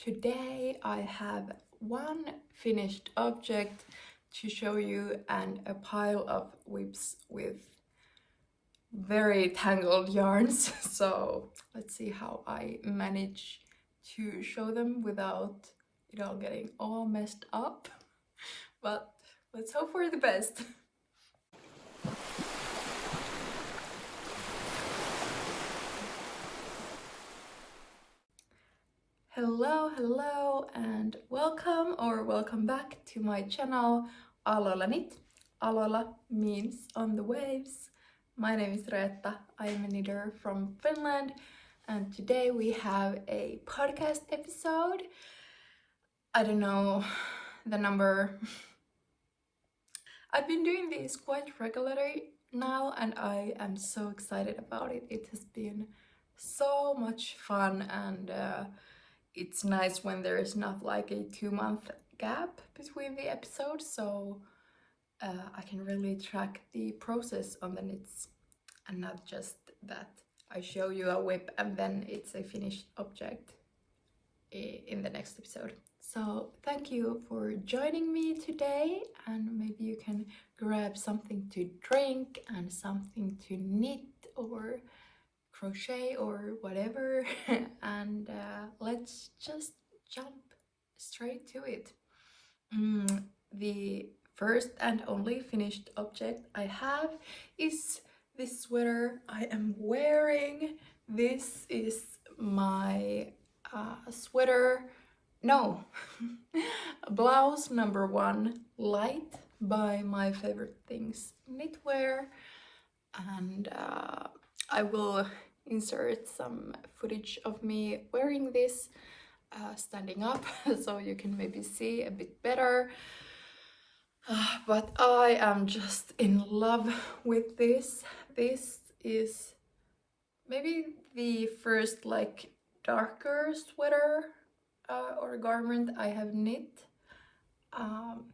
today I have one finished object to show you and a pile of whips with very tangled yarns. So let's see how I manage to show them without it all getting all messed up. But let's hope for the best. Hello and welcome back to my channel Aalloillaknit. Aalloilla means on the waves. My name is Reetta. I am a knitter from Finland and today we have a podcast episode. I don't know the number. I've been doing these quite regularly now and I am so excited about it. It has been so much fun and it's nice when there is not like a 2-month gap between the episodes, so I can really track the process on the knits and not just that I show you a whip and then it's a finished object in the next episode. So thank you for joining me today, and maybe you can grab something to drink and something to knit or crochet or whatever and let's just jump straight to it. The first and only finished object I have is this sweater I am wearing. This is my blouse number 1 light by My Favorite Things Knitwear, and I will insert some footage of me wearing this standing up so you can maybe see a bit better. But I am just in love with this. This is maybe the first like darker sweater or garment I have knit.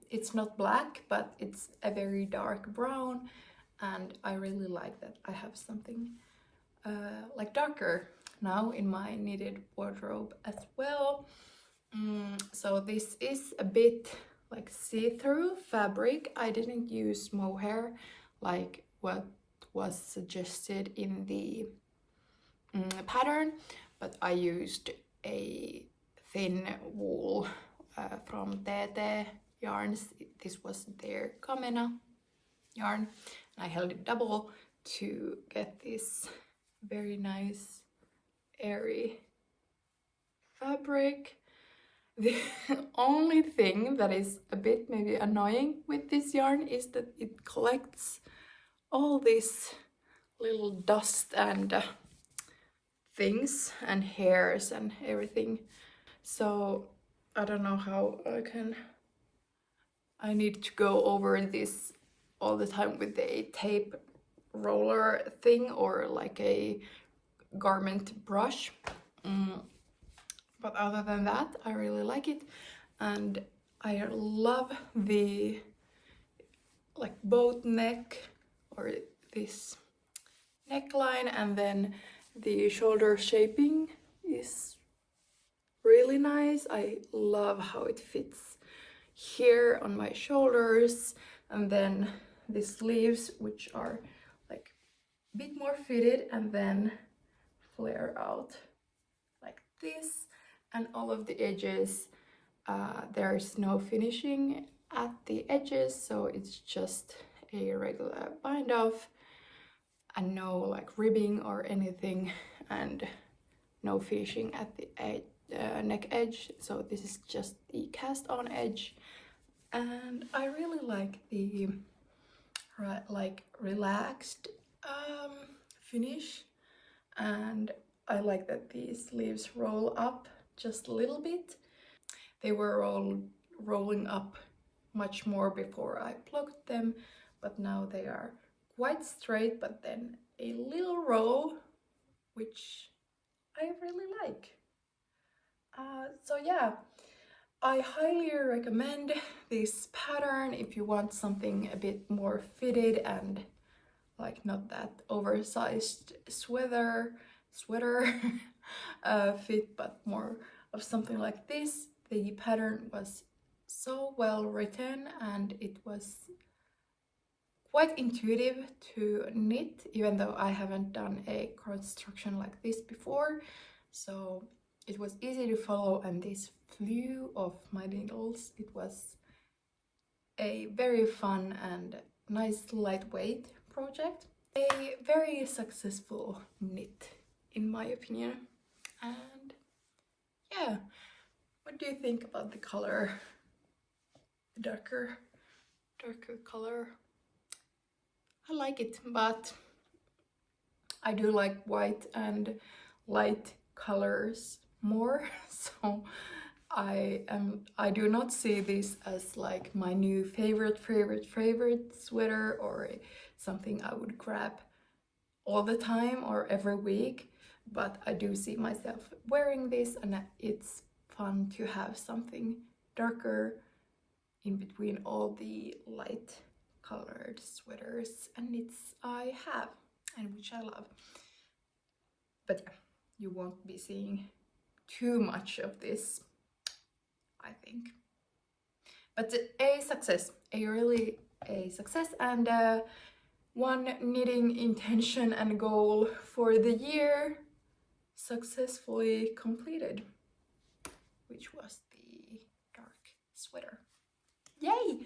It's not black, but it's a very dark brown and I really like that I have something like darker now in my knitted wardrobe as well. So this is a bit like see-through fabric. I didn't use mohair like what was suggested in the pattern, but I used a thin wool from Dyynit yarns. This was their Kamena yarn. I held it double to get this very nice airy fabric. The only thing that is a bit maybe annoying with this yarn is that it collects all this little dust and things and hairs and everything. So I don't know how I need to go over this all the time with a tape roller thing or like a garment brush. But other than that, I really like it, and I love the like boat neck or this neckline, and then the shoulder shaping is really nice. I love how it fits here on my shoulders, and then the sleeves, which are like a bit more fitted and then flare out like this, and all of the edges there's no finishing at the edges, so it's just a regular bind off and no like ribbing or anything, and no finishing at the neck edge. So this is just the cast on edge, and I really like the like relaxed finish, and I like that these sleeves roll up just a little bit. They were all rolling up much more before I plucked them, but now they are quite straight, but then a little roll, which I really like. So yeah, I highly recommend this pattern if you want something a bit more fitted and like not that oversized sweater fit, but more of something like this. The pattern was so well written and it was quite intuitive to knit, even though I haven't done a construction like this before. So it was easy to follow, and this flew off my needles. It was a very fun and nice lightweight project. A very successful knit, in my opinion. And yeah, what do you think about the color? The darker color. I like it, but I do like white and light colors more, so I do not see this as like my new favorite sweater or something I would grab all the time or every week, but I do see myself wearing this, and it's fun to have something darker in between all the light colored sweaters and knits I have and which I love. But yeah, you won't be seeing too much of this, I think. But a success, really a success, and one knitting intention and goal for the year successfully completed, which was the dark sweater. Yay!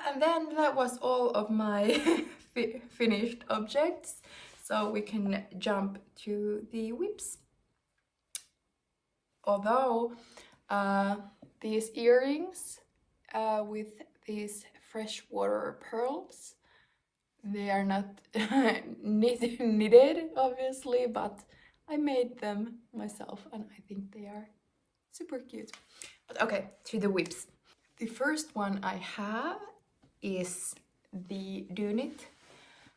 And then that was all of my finished objects, so we can jump to the whips. Although these earrings with these freshwater pearls, they are not knitted obviously, but I made them myself and I think they are super cute. But okay, to the whips. The first one I have is the Dyynit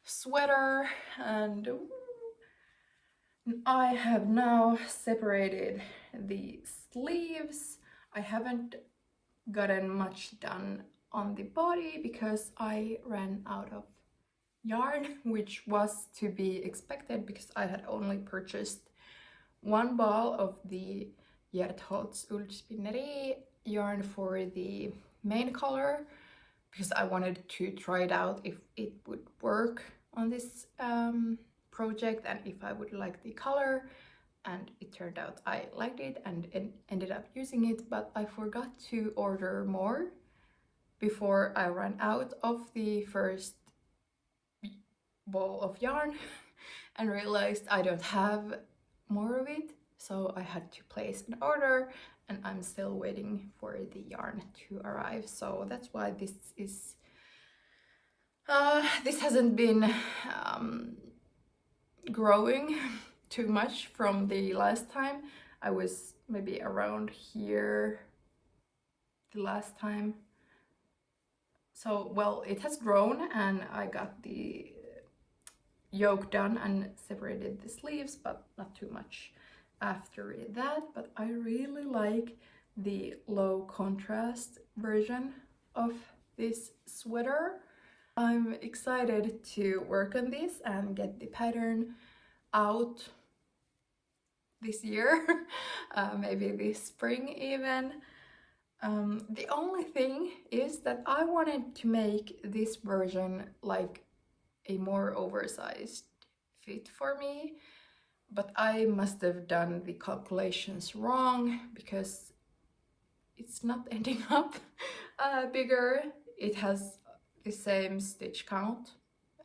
Sweater, and I have now separated the sleeves. I haven't gotten much done on the body because I ran out of yarn, which was to be expected because I had only purchased one ball of the Hjärtholts Ullspinneri yarn for the main color, because I wanted to try it out if it would work on this project and if I would like the color, and it turned out I liked it and ended up using it, but I forgot to order more before I ran out of the first ball of yarn and realized I don't have more of it, so I had to place an order and I'm still waiting for the yarn to arrive. So that's why this is this hasn't been growing too much from the last time. I was maybe around here the last time. So, well, it has grown and I got the yoke done and separated the sleeves, but not too much after that. But I really like the low contrast version of this sweater. I'm excited to work on this and get the pattern out this year, maybe this spring even. The only thing is that I wanted to make this version like a more oversized fit for me, but I must have done the calculations wrong because it's not ending up bigger. It has the same stitch count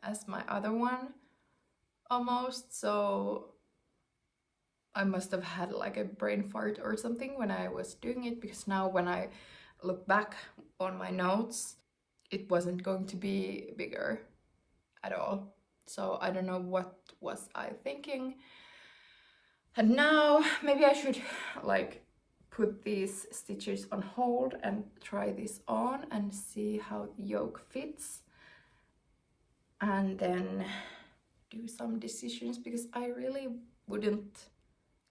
as my other one almost, so I must have had like a brain fart or something when I was doing it, because now when I look back on my notes, it wasn't going to be bigger at all. So I don't know what was I thinking. And now maybe I should like put these stitches on hold and try this on and see how the yoke fits, and then do some decisions, because I really wouldn't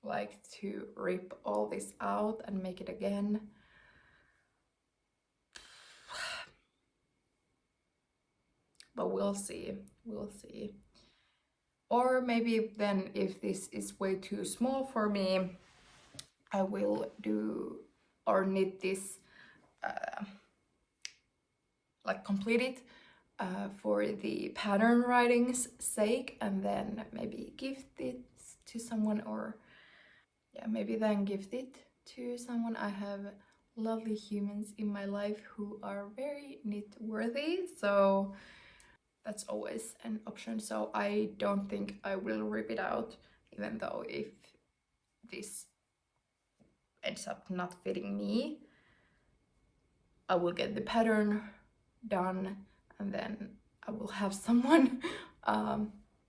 like to rip all this out and make it again. But we'll see. Or maybe then if this is way too small for me, I will do or knit this, like complete it for the pattern writing's sake, and then maybe gift it to someone, or yeah, maybe then gift it to someone. I have lovely humans in my life who are very knit worthy, so that's always an option. So I don't think I will rip it out, even though if this ends up not fitting me, I will get the pattern done, and then I will have someone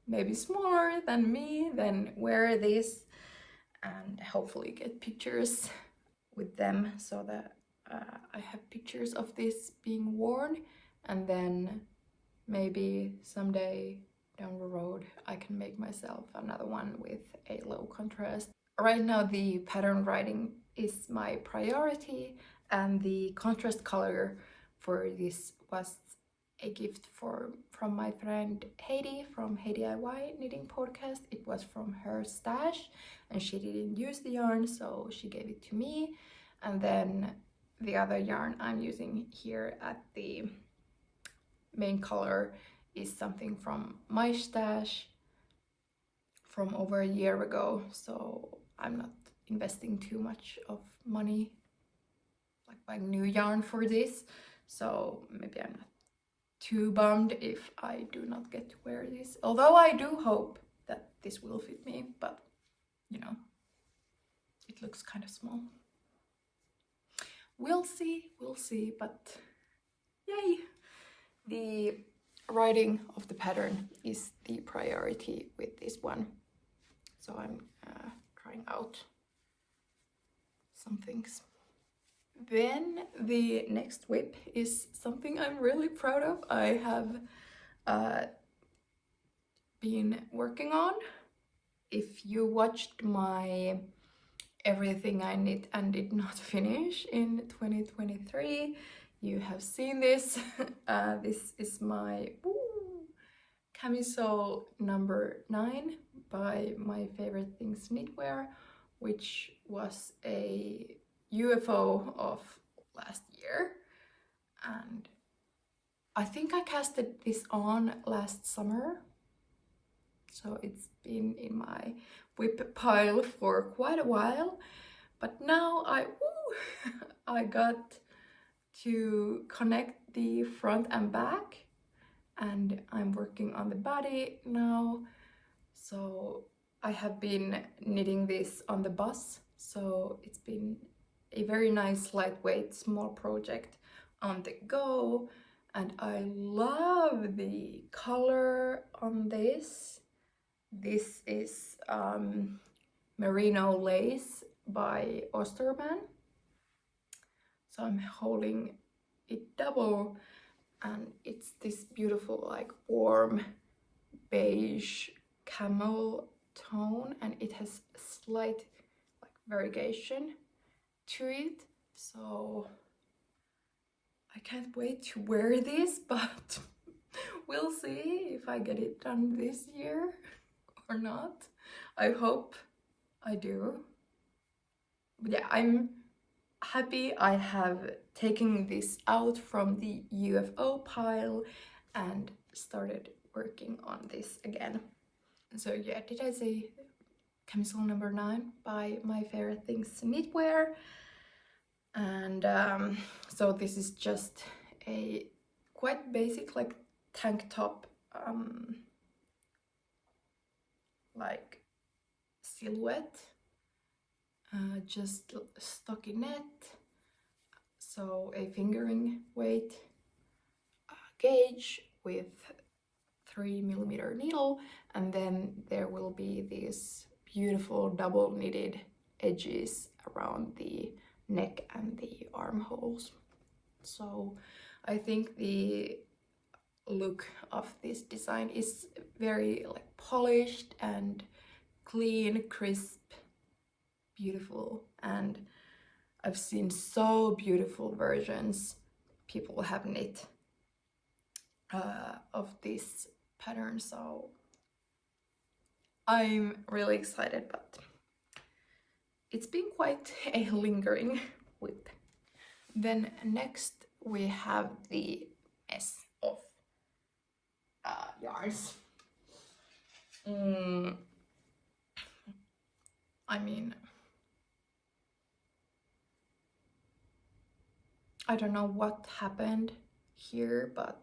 maybe smaller than me then wear this, and hopefully get pictures with them, so that I have pictures of this being worn, and then maybe someday down the road I can make myself another one with a low contrast. Right now the pattern writing is my priority, and the contrast color for this was a gift from my friend Heidi from DIY Knitting Podcast. It was from her stash, and she didn't use the yarn, so she gave it to me. And then the other yarn I'm using here at the main color is something from my stash from over a year ago, so I'm not investing too much of money like buying new yarn for this, so maybe I'm not too bummed if I do not get to wear this, although I do hope that this will fit me, but you know, it looks kind of small. We'll see, but yay! The writing of the pattern is the priority with this one, so I'm trying out some things. Then the next whip is something I'm really proud of. I have been working on. If you watched my everything I knit and did not finish in 2023, you have seen this. This is my Camisole number 9 by My Favorite Things Knitwear, which was a UFO of last year, and I think I casted this on last summer, so it's been in my whip pile for quite a while, but now I got to connect the front and back, and I'm working on the body now. So I have been knitting this on the bus, so it's been a very nice lightweight small project on the go, and I love the color on this. This is merino lace by Osterman, so I'm holding it double, and it's this beautiful like warm beige camel tone, and it has slight like variegation to it, so I can't wait to wear this, but we'll see if I get it done this year or not. I hope I do. But yeah, I'm happy I have taken this out from the UFO pile and started working on this again. So yeah, did I say Camisole number 9 by My Favorite Things Knitwear? And so this is just a quite basic like tank top like silhouette, just stockinette, so a fingering weight gauge with 3mm needle, and then there will be these beautiful double knitted edges around the neck and the armholes. So I think the look of this design is very like polished and clean, crisp, beautiful, and I've seen so beautiful versions people have knit of this pattern, so I'm really excited, but it's been quite a lingering whip. Then next we have the mess of yarns. I mean, I don't know what happened here, but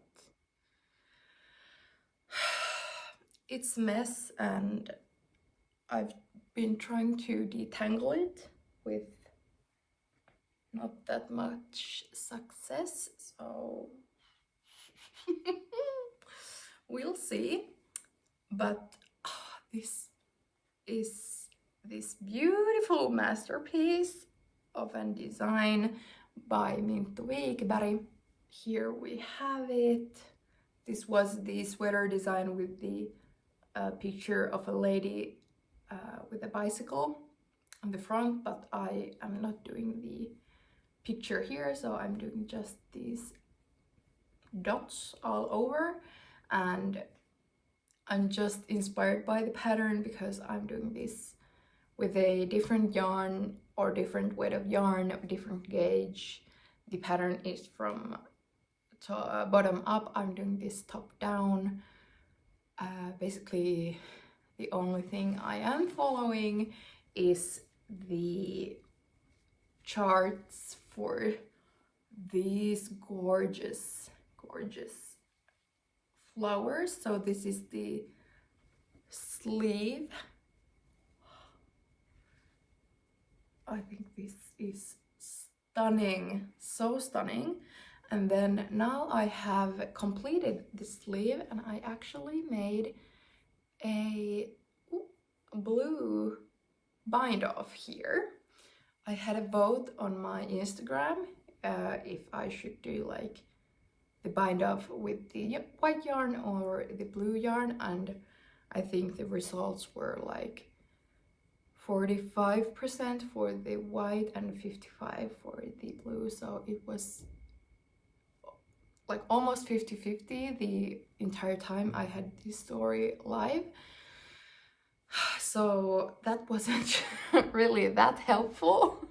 it's a mess, and I've been trying to detangle it with not that much success, so we'll see. But this is this beautiful masterpiece of a design by Knitwear. Here we have it. This was the sweater design with the picture of a lady with a bicycle on the front, but I am not doing the picture here, so I'm doing just these dots all over, and I'm just inspired by the pattern because I'm doing this with a different yarn or different weight of yarn, different gauge. The pattern is from bottom up. I'm doing this top down. Basically, the only thing I am following is the charts for these gorgeous flowers. So this is the sleeve. I think this is stunning, so stunning. And then now I have completed the sleeve, and I actually made a blue bind off here. I had a vote on my Instagram if I should do like the bind off with the white yarn or the blue yarn, and I think the results were like 45% for the white and 55% for the blue, so it was like almost 50-50 the entire time I had this story live. So that wasn't really that helpful.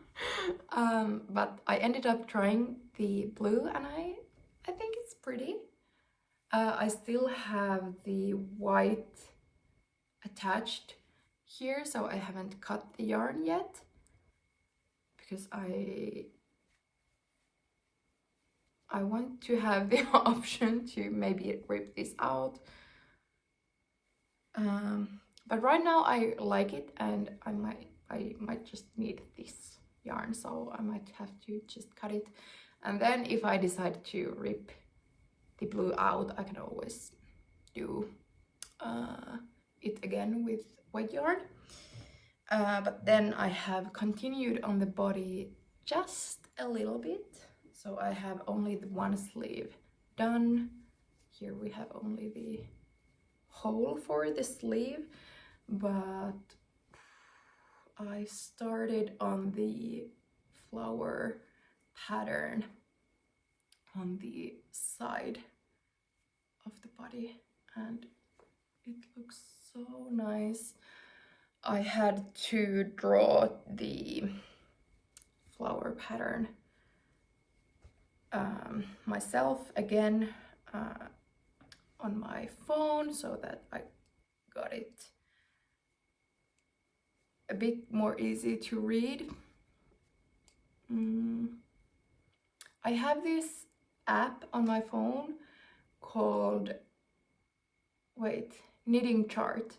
But I ended up trying the blue, and I think it's pretty. I still have the white attached here, so I haven't cut the yarn yet because I want to have the option to maybe rip this out. But right now I like it, and I might just need this yarn, so I might have to just cut it. And then if I decide to rip the blue out, I can always do it again with white yarn. But then I have continued on the body just a little bit. So I have only the one sleeve done. Here we have only the hole for the sleeve, but I started on the flower pattern on the side of the body, and it looks so nice. I had to draw the flower pattern myself again on my phone, so that I got it a bit more easy to read. I have this app on my phone called Knitting Chart,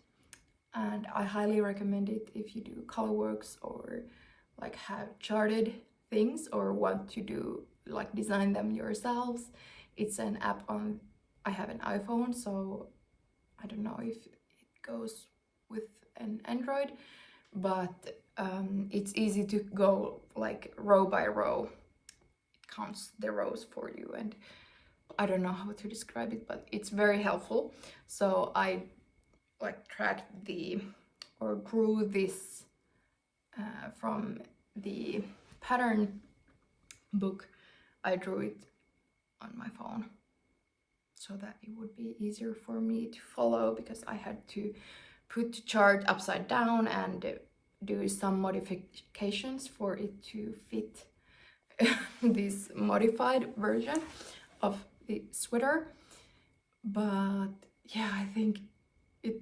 and I highly recommend it if you do colorworks or like have charted things or want to do like design them yourselves. It's an app on, I have an iPhone, so I don't know if it goes with an Android, but it's easy to go like row by row. It counts the rows for you, and I don't know how to describe it, but it's very helpful. So I like tracked or grew this from the pattern book. I drew it on my phone so that it would be easier for me to follow, because I had to put the chart upside down and do some modifications for it to fit this modified version of the sweater. But yeah, I think it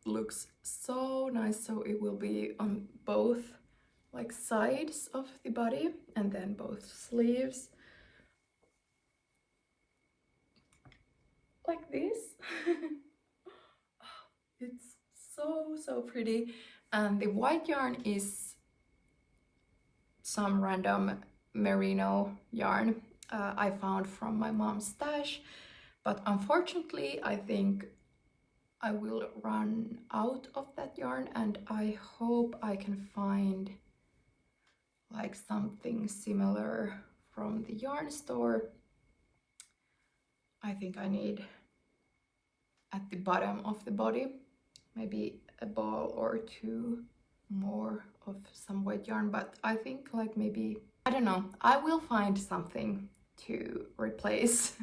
looks so nice. So it will be on both like sides of the body and then both sleeves like this. It's so pretty. And the white yarn is some random merino yarn I found from my mom's stash, but unfortunately I think I will run out of that yarn, and I hope I can find like something similar from the yarn store. I think I need at the bottom of the body maybe a ball or two more of some white yarn, but I think like maybe, I don't know, I will find something to replace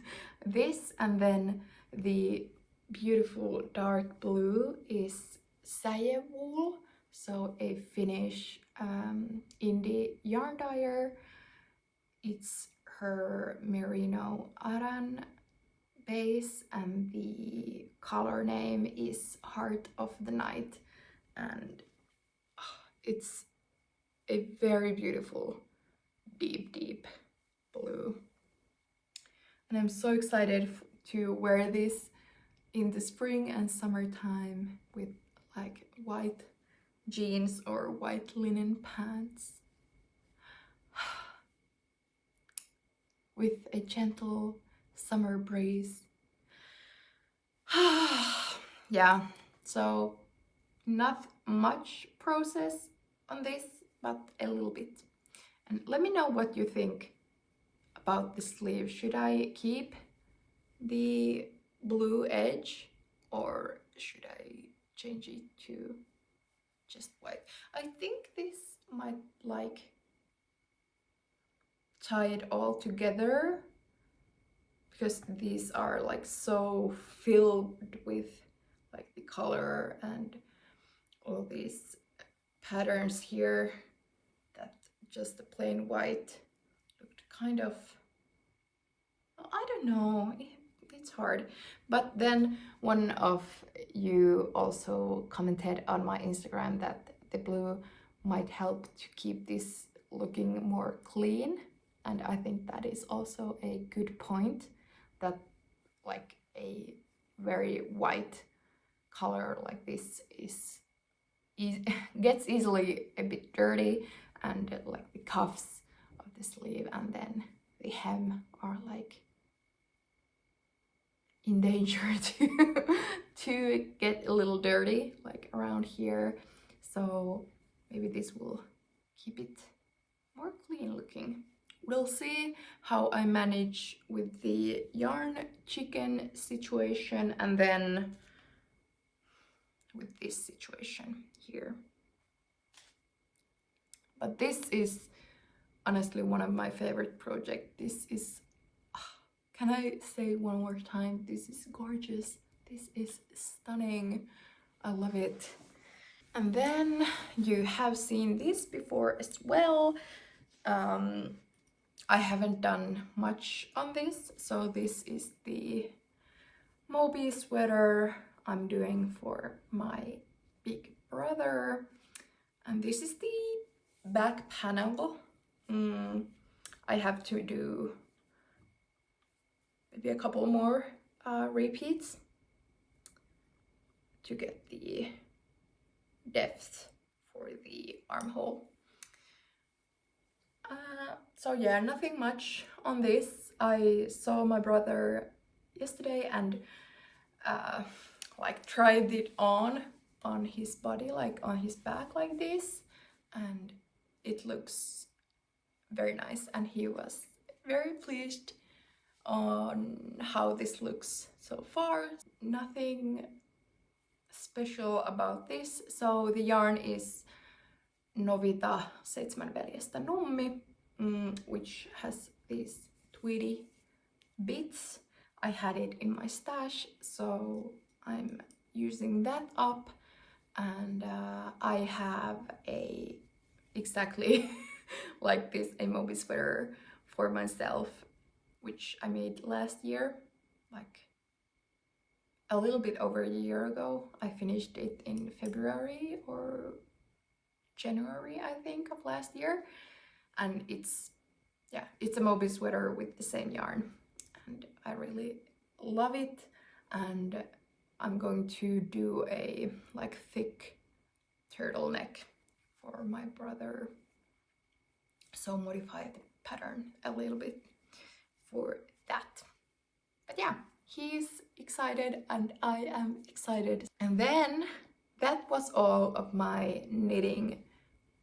this. And then the beautiful dark blue is Säie wool, so a Finnish indie yarn dyer. It's her merino aran base, and the color name is Heart of the Night, and it's a very beautiful deep blue, and I'm so excited to wear this in the spring and summertime with like white jeans or white linen pants with a gentle summer breeze. Yeah, so not much process on this, but a little bit. And let me know what you think about the sleeve. Should I keep the blue edge or should I change it to just white? I think this might like tie it all together, because these are like so filled with like the color and all these patterns here that just the plain white looked kind of, I don't know, it's hard. But then one of you also commented on my Instagram that the blue might help to keep this looking more clean, and I think that is also a good point, that like a very white color like this is gets easily a bit dirty, and like the cuffs of the sleeve and then the hem are like in danger to get a little dirty like around here. So maybe this will keep it more clean looking. We'll see how I manage with the yarn chicken situation and then with this situation here. But this is honestly one of my favorite projects. This is, can I say one more time, this is gorgeous. This is stunning. I love it. And then you have seen this before as well. I haven't done much on this, so this is the Moby Sweater I'm doing for my big brother, and this is the back panel. I have to do maybe a couple more repeats to get the depth for the armhole. So yeah, nothing much on this. I saw my brother yesterday and like tried it on his body, like on his back like this, and it looks very nice, and he was very pleased on how this looks so far. Nothing special about this. So the yarn is Novita 7 veljestä Nummi, which has these tweedy bits. I had it in my stash, so I'm using that up. and I have a exactly like this a Moby sweater for myself, which I made last year, like a little bit over a year ago. I finished it in February or January, I think, of last year, and it's a Moby sweater with the same yarn, and I really love it. And I'm going to do a like thick turtleneck for my brother, so modify the pattern a little bit for that. But yeah, he's excited and I am excited. And then that was all of my knitting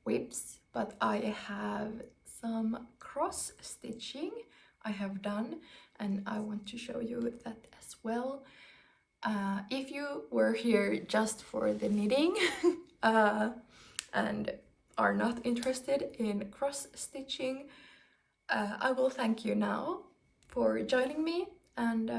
whips, but I have some cross stitching I have done, and I want to show you that as well. If you were here just for the knitting and are not interested in cross stitching, I will thank you now for joining me, and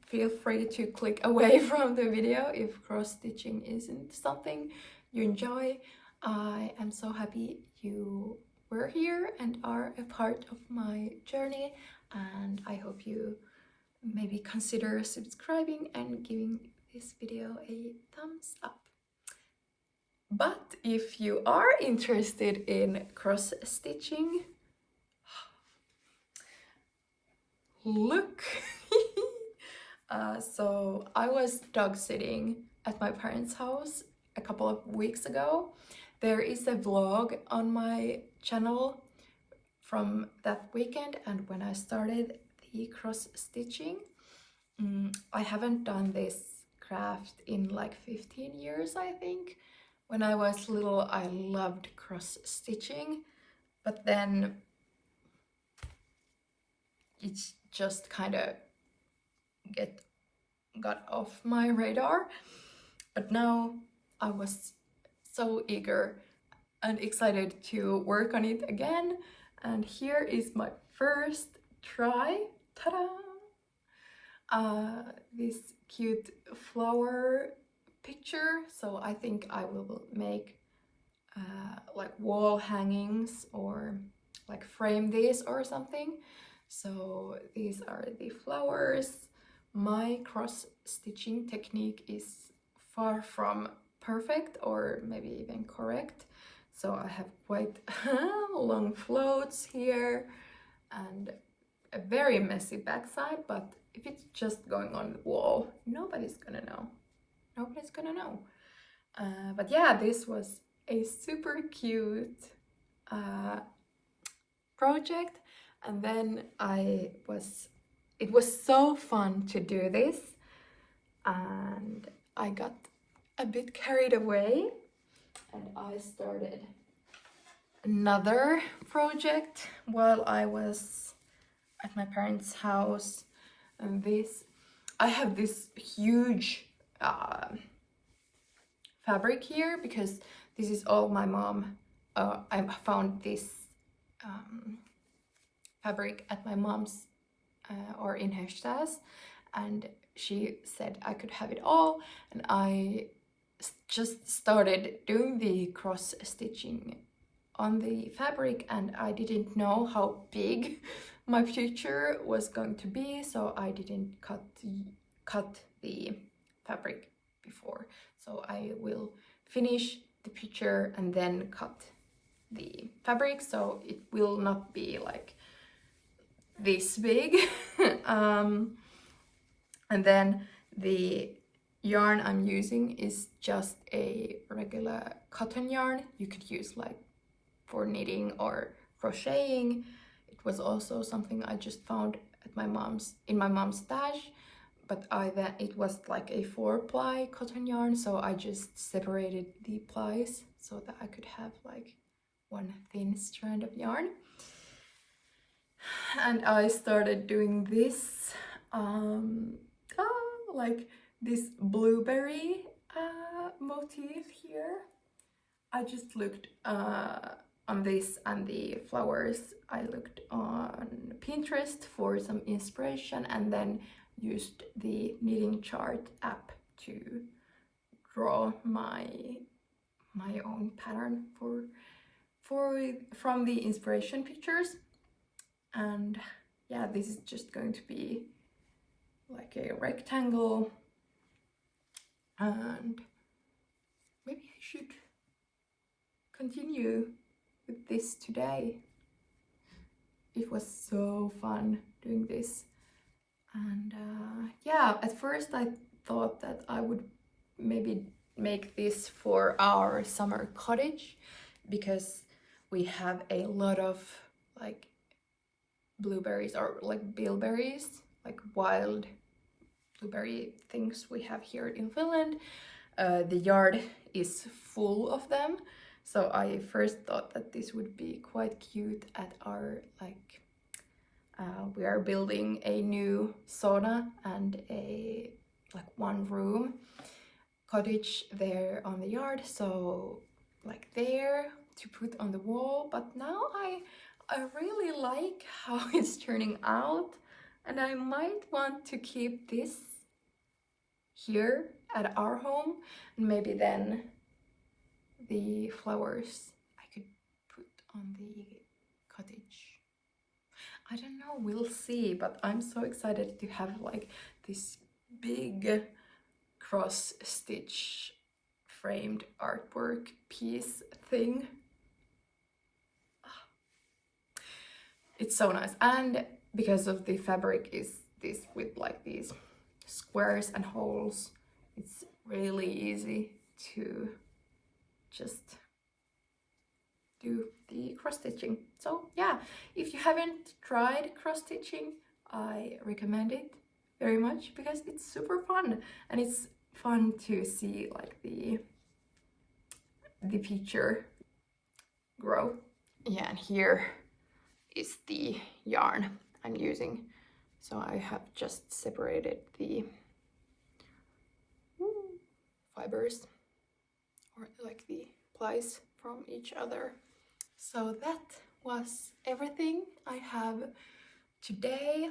feel free to click away from the video if cross stitching isn't something you enjoy. I am so happy you were here and are a part of my journey, and I hope you maybe consider subscribing and giving this video a thumbs up. But if you are interested in cross stitching, look! So I was dog sitting at my parents' house a couple of weeks ago. There is a vlog on my channel from that weekend, and when I started the cross stitching. I haven't done this craft in like 15 years, I think. When I was little, I loved cross stitching, but then it's just kind of got off my radar. But now I was so eager and excited to work on it again, and here is my first try. Ta-da! This cute flower picture. So I think I will make like wall hangings or like frame these or something. So these are the flowers. My cross stitching technique is far from perfect or maybe even correct. So I have quite long floats here and a very messy backside, but if it's just going on the wall, nobody's gonna know. Nobody's gonna know. But yeah, this was a super cute project, and then it was so fun to do this, and I got a bit carried away, and I started another project while I was at my parents' house. And I have this huge fabric here because this is all my mom. I found this fabric at my mom's or in her stas, and she said I could have it all, and I just started doing the cross stitching on the fabric, and I didn't know how big my picture was going to be, so I didn't cut the fabric before. So I will finish the picture and then cut the fabric, so it will not be like this big. And then the yarn I'm using is just a regular cotton yarn. You could use like for knitting or crocheting. It was also something I just found at in my mom's stash, but it was like a 4-ply cotton yarn, so I just separated the plies so that I could have like one thin strand of yarn. And I started doing this like this blueberry motif here. I just looked on this and the flowers. I looked on Pinterest for some inspiration and then used the knitting chart app to draw my my own pattern from the inspiration pictures. And yeah, this is just going to be like a rectangle, and maybe I should continue with this today. It was so fun doing this. And yeah, at first I thought that I would maybe make this for our summer cottage, because we have a lot of like blueberries, or like bilberries, like wild blueberry things we have here in Finland. The yard is full of them, so I first thought that this would be quite cute at our like we are building a new sauna and a like one room cottage there on the yard, so like there to put on the wall. But now I really like how it's turning out, and I might want to keep this here at our home, and maybe then the flowers I could put on the cottage. I don't know, we'll see, but I'm so excited to have like this big cross stitch framed artwork piece thing. It's so nice, and because of the fabric is this with like these squares and holes, it's really easy to just do the cross stitching. So yeah, if you haven't tried cross stitching, I recommend it very much, because it's super fun, and it's fun to see like the picture grow. Yeah, and here is the yarn I'm using. So I have just separated the fibers, or like the plies, from each other. So that was everything I have today.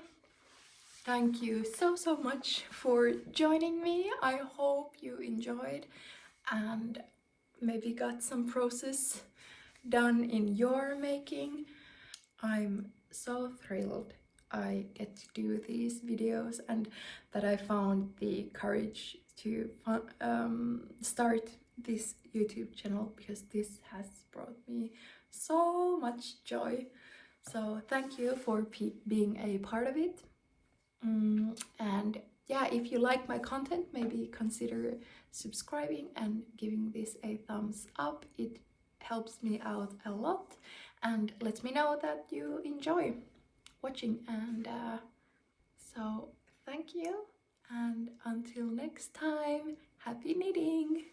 Thank you so much for joining me. I hope you enjoyed and maybe got some process done in your making. I'm so thrilled I get to do these videos, and that I found the courage to start this YouTube channel, because this has brought me so much joy. So thank you for being a part of it. And yeah, if you like my content, maybe consider subscribing and giving this a thumbs up. It helps me out a lot and lets me know that you enjoy watching. And so thank you, and until next time, happy knitting!